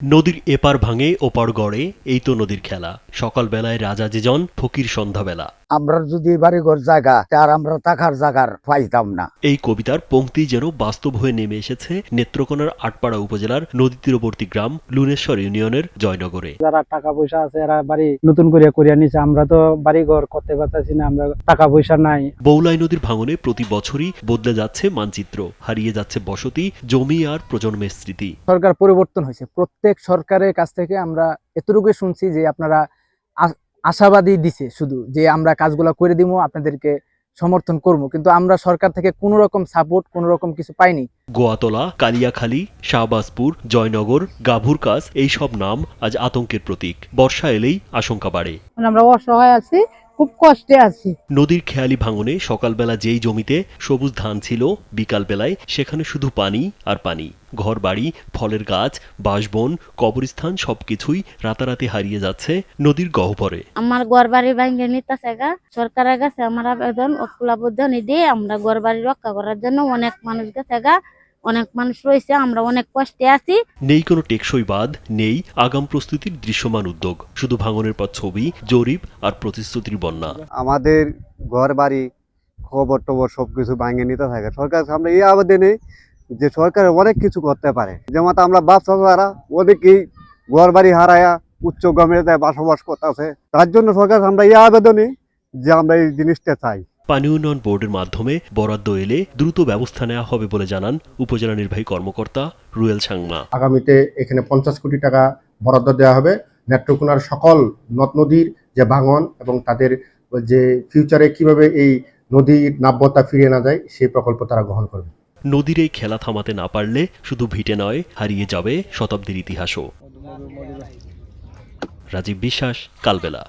নদীর এপার ভাঙে ওপার গড়ে, এই তো নদীর খেলা। সকালবেলায় রাজা যেজন, ফকির সন্ধ্যাবেলা। আমরা যদি বাড়িঘর জায়গা আর আমরা টাকার জায়গার পাইতাম না। এই কবিতার পংক্তি যেন বাস্তব হয়ে নেমে এসেছে নেত্রকোনার আটপাড়া উপজেলার নদী তীরবর্তী গ্রাম লুনেশ্বর ইউনিয়নের জয়নগরে। যারা টাকা পয়সা আছে এরা বাড়ি নতুন করে করিয়া নিছে, আমরা তো বাড়ি ঘর করতে পারতেছি না, আমরা টাকা পয়সা নাই। বৌলাই নদীর ভাঙনে প্রতি বছরই বদলে যাচ্ছে মানচিত্র, হারিয়ে যাচ্ছে বসতি, জমি আর প্রজন্মের স্মৃতি। সরকার পরিবর্তন হয়েছে, প্রত্যেক সরকারের কাছ থেকে আমরা এতটুকু শুনছি যে আপনারা আশাবাদী দিছে শুধু যে আমরা কাজগুলো করে দিব, আপনাদেরকে সমর্থন করবো, কিন্তু আমরা সরকার থেকে কোনো রকম সাপোর্ট কোনো রকম কিছু পাইনি। গোয়াতলা, কালিয়াখালী, শাহবাজপুর, জয়নগর, গাভুরকাজ এইসব নাম আজ আতঙ্কের প্রতীক। বর্ষা এলেই আশঙ্কা বাড়ে। আমরা অসহায় আছি, খুব কষ্টে আছি। নদীর খেয়ালি ভাঙনে সকালবেলা যেই জমিতে সবুজ ধান ছিল, বিকালবেলায় সেখানে শুধু পানি আর পানি। ঘর বাড়ি, ফলের গাছ, বাঁশবন, কবরস্থান সবকিছুই রাতারাতি হারিয়ে যাচ্ছে নদীর গহ্বরে। আমার ঘর বাড়ি ভাঙ্গে নিতেছে গা, সরকারের কাছে আমার আবেদন অকুলাবদ্ধ নিয়ে আমরা ঘর বাড়ি রক্ষা করার জন্য অনেক মানুষ গেছে গা, অনেক মানুষ রয়েছে, আমরা অনেক কষ্টে আছি। নেই কোনো টেকসই বাঁধ, নেই আগাম প্রস্তুতির দৃশ্যমান উদ্যোগ, শুধু ভাঙনের পর ছবি, জরিপ আর প্রতিশ্রুতির বন্যা। আমাদের ঘর বাড়ি খবর টবর সবকিছু ভাঙে নিতে থাকে সরকার। আমরা এই আবেদনে যে সরকার অনেক কিছু করতে পারে, যেমন আমরা ব্যবসা দ্বারা অনেকেই ঘর বাড়ি হারায়া উচ্চ গ্রামে বসবাস করতেছে। তার জন্য সরকার আমরা এই আবেদনে যে আমরা এই জিনিসটা চাই। পানি উন্নয়ন বোর্ডের মাধ্যমে বরাদ্দ এলে দ্রুত ব্যবস্থা নেওয়া হবে বলে জানান উপজেলা নির্বাহী কর্মকর্তা রুয়েল সাংমা। আগামীতে এখানে 50 কোটি টাকা বরাদ্দ দেওয়া হবে। নেত্রকোনার সকল নদ নদীর যে ভাঙন এবং তাদের যে ফিউচারে কিভাবে এই নদীর নাব্যতা ফিরিয়ে না যায় সেই প্রকল্প তারা গ্রহণ করবে। নদীর এই খেলা থামাতে না পারলে শুধু ভিটে নয়, হারিয়ে যাবে শতাব্দীর ইতিহাসও। রাজীব বিশ্বাস, কালবেলা।